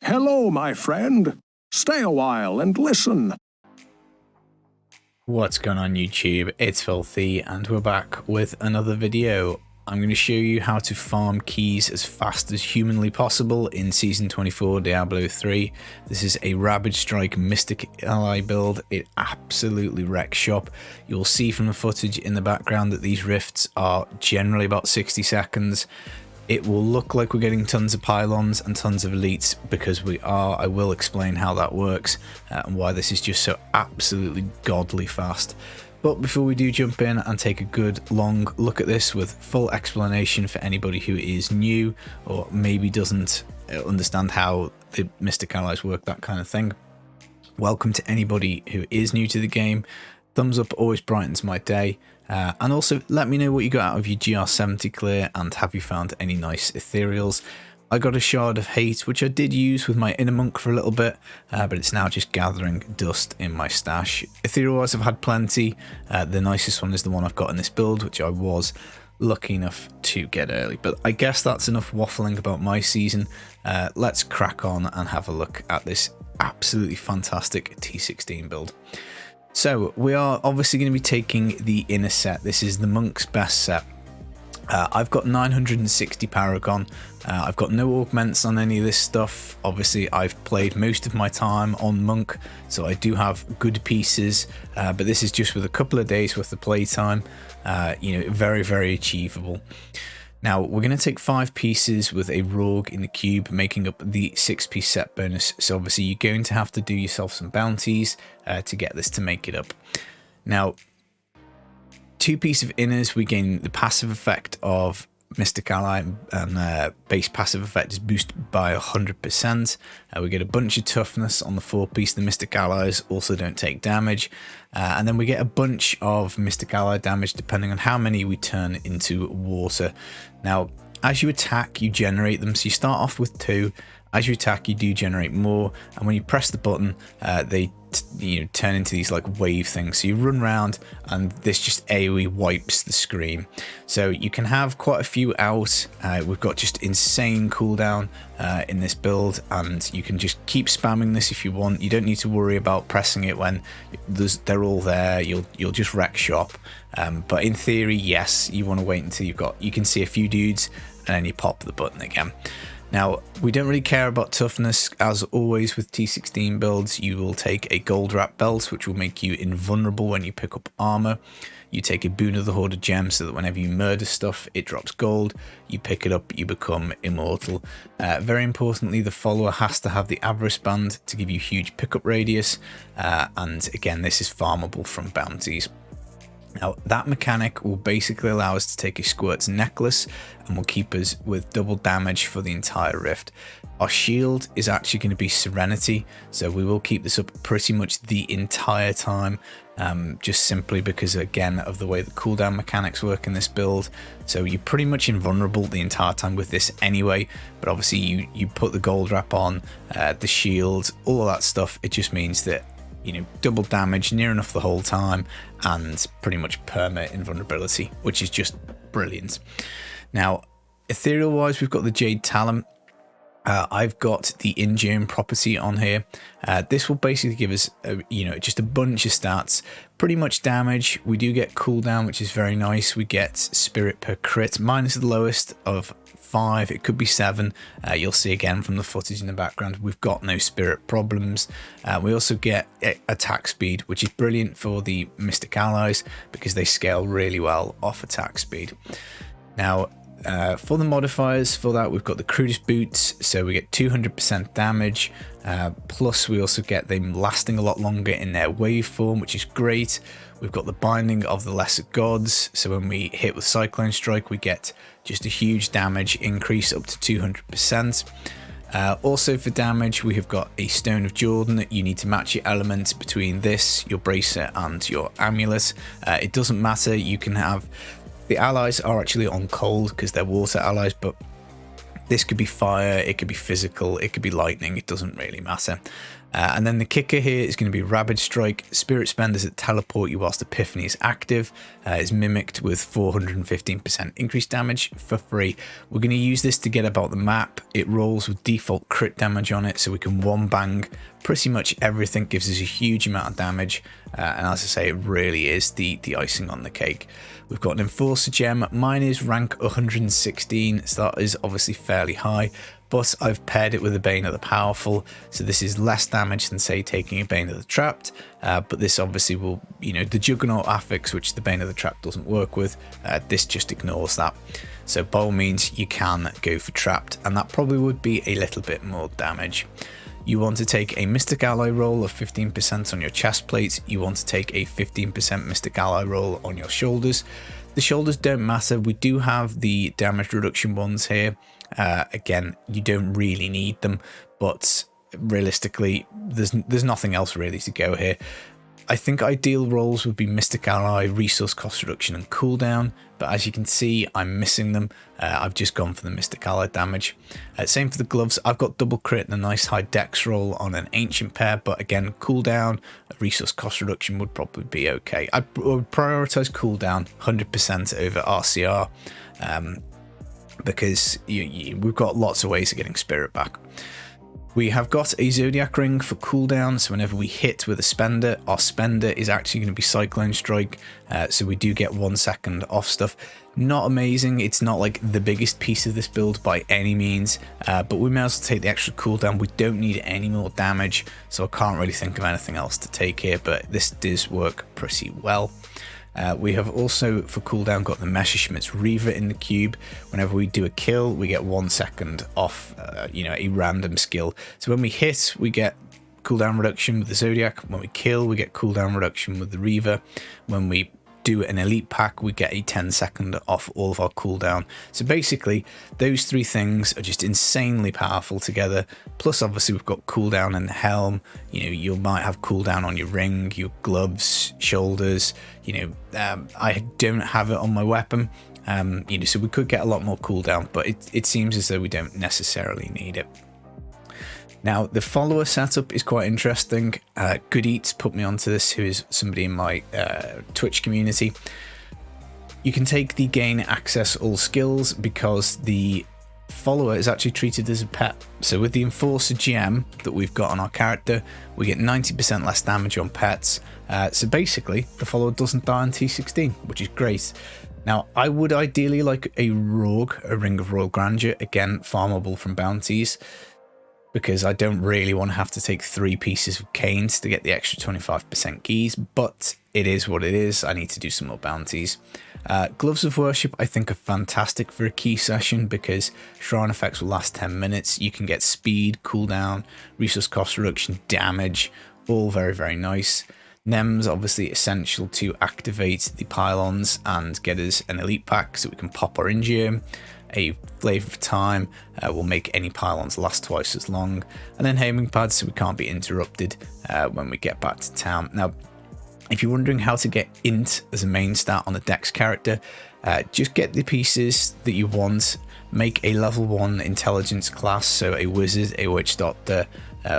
Hello, my friend. Stay a while and listen. What's going on YouTube? It's Filthy and we're back with another video. I'm going to show you how to farm keys as fast as humanly possible in Season 24 Diablo 3. This is a Rabid Strike Mystic Ally build. It absolutely wrecks shop. You'll see from the footage in the background that these rifts are generally about 60 seconds. It will look like we're getting tons of pylons and tons of elites because we are. I will explain how that works and why this is just so absolutely godly fast. But before we do jump in and take a good long look at this with full explanation for anybody who is new or maybe doesn't understand how the Mystic Allies work, that kind of thing. Welcome to anybody who is new to the game. Thumbs up always brightens my day. And also let me know what you got out of your GR70 clear and have you found any nice Ethereals. I got a Shard of Hate, which I did use with my Inner Monk for a little bit, but it's now just gathering dust in my stash. Ethereal-wise, I've had plenty. The nicest one is the one I've got in this build, which I was lucky enough to get early. But I guess that's enough waffling about my season. Let's crack on and have a look at this absolutely fantastic T16 build. So we are obviously going to be taking the inner set. This is the Monk's best set. I've got 960 Paragon. I've got no augments on any of this stuff. Obviously, I've played most of my time on Monk, so I do have good pieces. But this is just with a couple of days worth of playtime. You know, very, very achievable. Now, we're going to take 5 pieces with a Rogue in the cube, making up the 6-piece set bonus. So obviously, you're going to have to do yourself some bounties to get this to make it up. Now, 2 pieces of inners, we gain the passive effect of Mystic Ally, and base passive effect is boosted by 100%. We get a bunch of toughness on the 4-piece. The Mystic Allies also don't take damage. And then we get a bunch of Mystic Ally damage depending on how many we turn into water. Now, as you attack, you generate them. So you start off with 2. As you attack, you do generate more. And when you press the button, they turn into these like wave things. So you run around and this just AoE wipes the screen. So you can have quite a few out. We've got just insane cooldown in this build, and you can just keep spamming this if you want. You don't need to worry about pressing it when they're all there. You'll just wreck shop. But in theory, yes, you want to wait until you can see a few dudes and then you pop the button again. Now, we don't really care about toughness. As always with T16 builds, you will take a gold wrap belt, which will make you invulnerable when you pick up armor. You take a boon of the Hoarded Gem so that whenever you murder stuff, it drops gold. You pick it up, you become immortal. Very importantly, the follower has to have the Avarice Band to give you huge pickup radius. And again, this is farmable from bounties. Now, that mechanic will basically allow us to take a Squirt's necklace and will keep us with double damage for the entire rift. Our shield is actually going to be Serenity, so we will keep this up pretty much the entire time, just simply because, again, of the way the cooldown mechanics work in this build. So you're pretty much invulnerable the entire time with this anyway, but obviously you put the gold wrap on, the shield, all of that stuff. It just means that, you know, double damage near enough the whole time and pretty much perma invulnerability, which is just brilliant. Now, ethereal wise, we've got the Jade Talent. I've got the Ingame property on here. This will basically give us, just a bunch of stats. Pretty much damage. We do get cooldown, which is very nice. We get spirit per crit, minus the lowest of 5. It could be 7. You'll see again from the footage in the background, we've got no spirit problems. We also get attack speed, which is brilliant for the Mystic Allies because they scale really well off attack speed. Now, for the modifiers for that, we've got the crudest boots, so we get 200% damage, plus we also get them lasting a lot longer in their wave form, which is great. We've got the binding of the lesser gods, so when we hit with Cyclone Strike, we get just a huge damage increase up to 200%. Also for damage, we have got a Stone of Jordan. You need to match your elements between this, your bracelet, and your amulet. It doesn't matter, you can have... The allies are actually on cold because they're water allies, but this could be fire, it could be physical, it could be lightning, it doesn't really matter. And then the kicker here is going to be Rabid Strike. Spirit spenders that teleport you whilst Epiphany is active is mimicked with 415% increased damage for free. We're going to use this to get about the map. It rolls with default crit damage on it, so we can one bang pretty much everything. Gives us a huge amount of damage, and as I say, it really is the icing on the cake. We've got an Enforcer gem. Mine is rank 116, so that is obviously fairly high. But I've paired it with a Bane of the Powerful, so this is less damage than, say, taking a Bane of the Trapped. But this obviously will, the Juggernaut affix, which the Bane of the Trapped doesn't work with, this just ignores that. So by all means, you can go for Trapped, and that probably would be a little bit more damage. You want to take a Mystic Ally roll of 15% on your chest plates. You want to take a 15% Mystic Ally roll on your shoulders. The shoulders don't matter. We do have the damage reduction ones here. Again, you don't really need them, but realistically, there's nothing else really to go here. I think ideal rolls would be Mystic Ally, Resource Cost Reduction and Cooldown, but as you can see, I'm missing them. I've just gone for the Mystic Ally damage. Same for the gloves. I've got double crit and a nice high dex roll on an Ancient pair, but again, Cooldown, Resource Cost Reduction would probably be okay. I would prioritize Cooldown 100% over RCR, because we've got lots of ways of getting spirit back. We have got a Zodiac Ring for cooldown, so whenever we hit with a spender, our spender is actually going to be Cyclone Strike, so we do get 1 second off stuff. Not amazing, it's not like the biggest piece of this build by any means, but we may as well take the extra cooldown. We don't need any more damage, so I can't really think of anything else to take here, but this does work pretty well. We have also, for cooldown, got the Messerschmitt's Reaver in the cube. Whenever we do a kill, we get 1 second off, a random skill. So when we hit, we get cooldown reduction with the Zodiac. When we kill, we get cooldown reduction with the Reaver. When we do an elite pack, we get a 10-second off all of our cooldown. So basically, those three things are just insanely powerful together. Plus, obviously, we've got cooldown in the helm. You might have cooldown on your ring, your gloves, shoulders. I don't have it on my weapon. So we could get a lot more cooldown, but it seems as though we don't necessarily need it. Now, the follower setup is quite interesting. Good Eats put me onto this, who is somebody in my Twitch community. You can take the gain access all skills because the follower is actually treated as a pet. So with the Enforcer gem that we've got on our character, we get 90% less damage on pets. So basically, the follower doesn't die on T16, which is great. Now, I would ideally like a Rogue, a Ring of Royal Grandeur, again, farmable from bounties, because I don't really want to have to take 3 pieces of canes to get the extra 25% keys, but it is what it is. I need to do some more bounties. Gloves of Worship I think are fantastic for a key session because Shrine effects will last 10 minutes. You can get speed, cooldown, resource cost reduction, damage, all very, very nice. NEM's obviously essential to activate the pylons and get us an elite pack so we can pop our Ingium. A Flavor of Time will make any pylons last twice as long, and then Homing Pads so we can't be interrupted when we get back to town. Now, if you're wondering how to get Int as a main stat on a Dex character, just get the pieces that you want, make a level 1 intelligence class, so a Wizard, a Witch Doctor,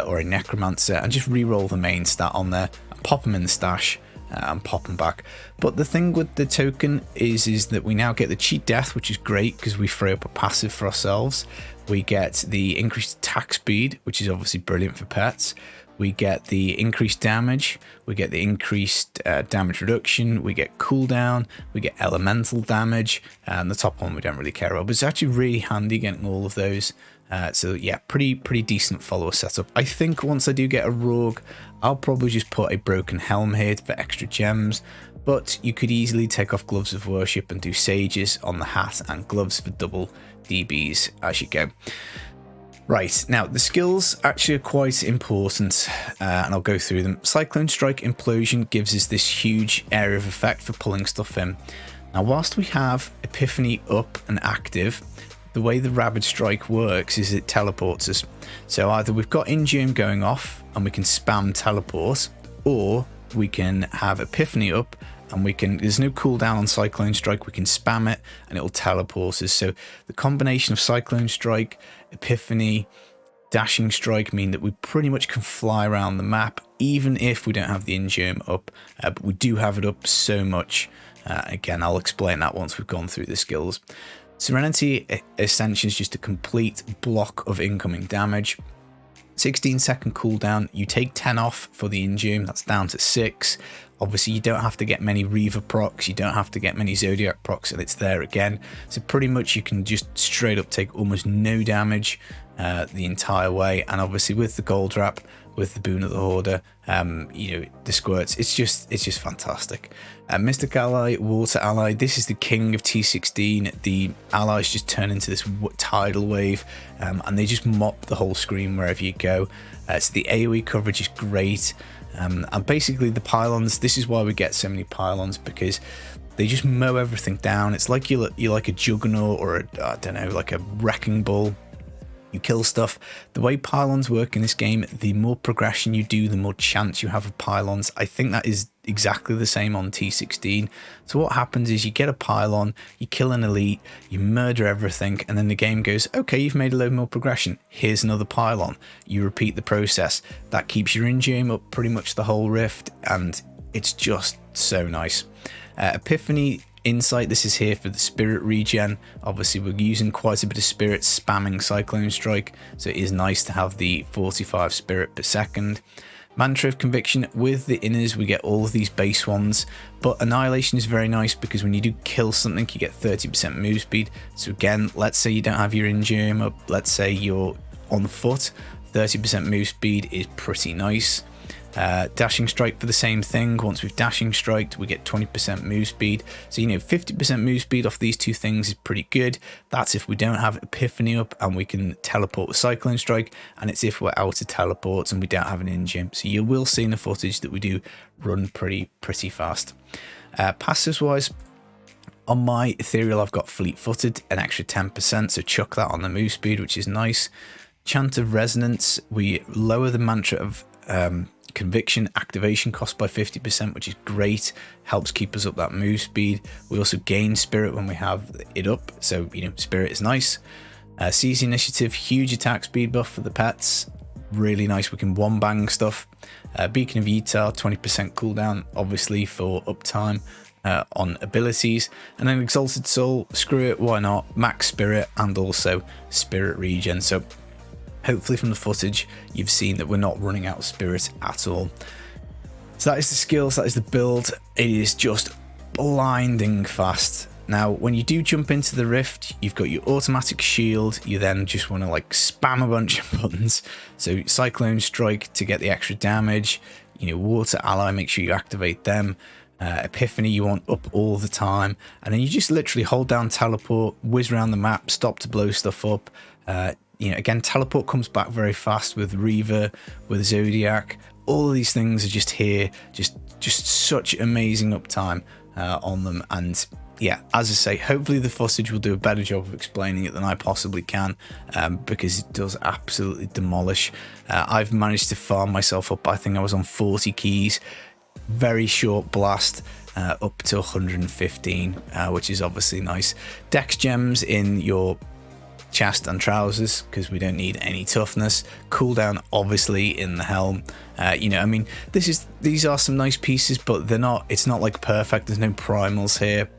or a Necromancer, and just re-roll the main stat on there, and pop them in the stash, and pop them back. But the thing with the token is that we now get the cheat death, which is great because we throw up a passive for ourselves. We get the increased attack speed, which is obviously brilliant for pets. We get the increased damage, we get the increased damage reduction, we get cooldown, we get elemental damage, and the top one we don't really care about, but it's actually really handy getting all of those. So yeah, pretty decent follower setup. I think once I do get a Rogue, I'll probably just put a broken helm here for extra gems, but you could easily take off Gloves of Worship and do Sages on the hat and gloves for double DBs as you go. Right, now the skills actually are quite important, and I'll go through them. Cyclone Strike Implosion gives us this huge area of effect for pulling stuff in. Now, whilst we have Epiphany up and active, the way the Rabid Strike works is it teleports us. So either we've got Ingium going off and we can spam teleport, or we can have Epiphany up and there's no cooldown on Cyclone Strike, we can spam it and it will teleport us. So the combination of Cyclone Strike, Epiphany, dashing strike mean that we pretty much can fly around the map, even if we don't have the in-game up, but we do have it up so much. Again, I'll explain that once we've gone through the skills. Serenity Ascension is just a complete block of incoming damage. 16-second cooldown, you take 10 off for the in-game, that's down to 6. Obviously, you don't have to get many Reaver procs, you don't have to get many Zodiac procs, and it's there again. So pretty much you can just straight up take almost no damage the entire way. And obviously with the gold wrap, with the Boon of the Hoarder, you know, the squirts, it's just fantastic. Mystic Ally, Water Ally, this is the king of T16. The allies just turn into this tidal wave, and they just mop the whole screen wherever you go. So the AoE coverage is great. And basically the pylons, this is why we get so many pylons, because they just mow everything down. It's like you're like a juggernaut or I don't know, like a wrecking ball. You kill stuff. The way pylons work in this game, the more progression you do, the more chance you have of pylons. I think that is exactly the same on T16. So what happens is you get a pylon, you kill an elite, you murder everything, and then the game goes, okay, you've made a load more progression. Here's another pylon. You repeat the process. That keeps your in-game up pretty much the whole rift, and it's just so nice. Epiphany Insight, this is here for the spirit regen. Obviously we're using quite a bit of spirit, spamming Cyclone Strike, so it is nice to have the 45 spirit per second. Mantra of Conviction, with the inners we get all of these base ones, but Annihilation is very nice because when you do kill something you get 30% move speed. So again, let's say you don't have your in-game up, let's say you're on foot, 30% move speed is pretty nice. Dashing Strike for the same thing. Once we've Dashing Striked, we get 20% move speed. So, you know, 50% move speed off these two things is pretty good. That's if we don't have Epiphany up and we can teleport with Cyclone Strike, and it's if we're out of teleports and we don't have an in-gym. So you will see in the footage that we do run pretty fast. Passives wise, on my Ethereal I've got Fleet-footed, an extra 10%, so chuck that on the move speed, which is nice. Chant of Resonance, we lower the Mantra of Conviction activation cost by 50%, which is great, helps keep us up that move speed. We also gain spirit when we have it up, so you know, spirit is nice. Seize Initiative, huge attack speed buff for the pets, really nice. We can one bang stuff. Beacon of Yitar, 20% cooldown, obviously for uptime on abilities. And then Exalted Soul, screw it, why not? Max spirit and also spirit regen. So hopefully from the footage you've seen that we're not running out of spirit at all. So that is the skills, that is the build. It is just blinding fast. Now when you do jump into the rift, you've got your automatic shield, you then just want to like spam a bunch of buttons. So Cyclone Strike to get the extra damage, you know, Water Ally, make sure you activate them. Epiphany you want up all the time, and then you just literally hold down teleport, whiz around the map, stop to blow stuff up. You know, again, teleport comes back very fast with Reaver, with Zodiac. All of these things are just here, just such amazing uptime on them. And yeah, as I say, hopefully the footage will do a better job of explaining it than I possibly can, because it does absolutely demolish. I've managed to farm myself up. I think I was on 40 keys, very short blast, up to 115, which is obviously nice. Dex gems in your chest and trousers because we don't need any toughness. Cooldown obviously in the helm. You know, I mean, these are some nice pieces, but they're not, it's not like perfect. There's no primals here.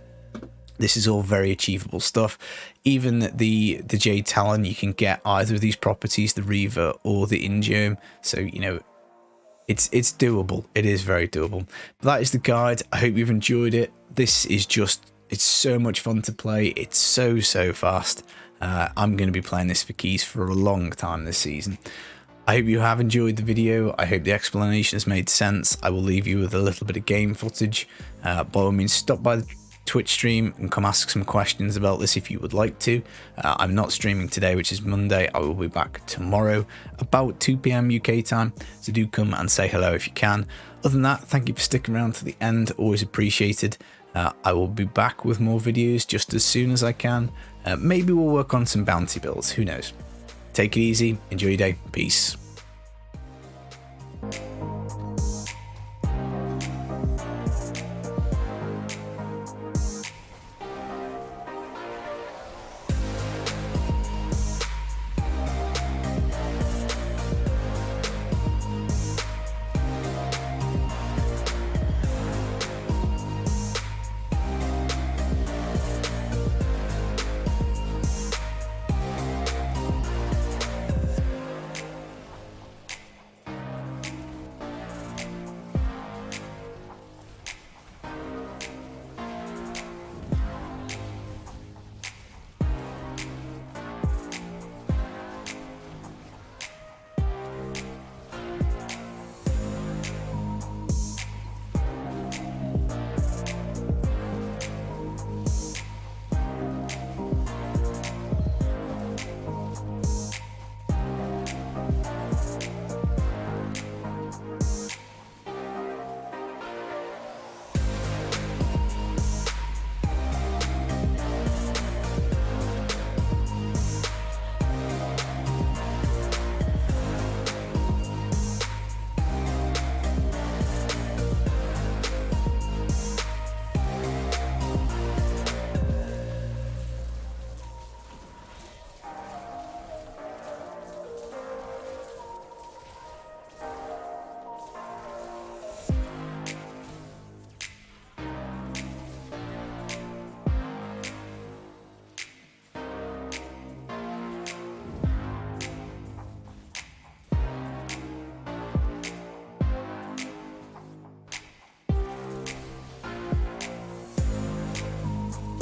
This is all very achievable stuff. Even the Jade Talon, you can get either of these properties, the Reaver or the in-gem. So, you know, it's doable. It is very doable. But that is the guide. I hope you've enjoyed it. This is just, it's so much fun to play. It's so fast. I'm going to be playing this for keys for a long time this season. I hope you have enjoyed the video. I hope the explanation has made sense. I will leave you with a little bit of game footage. By all means, stop by the Twitch stream and come ask some questions about this if you would like to. I'm not streaming today, which is Monday. I will be back tomorrow about 2 PM UK time, so do come and say hello if you can. Other than that, thank you for sticking around to the end, always appreciated. I will be back with more videos just as soon as I can. Maybe we'll work on some bounty builds, who knows. Take it easy, enjoy your day, peace.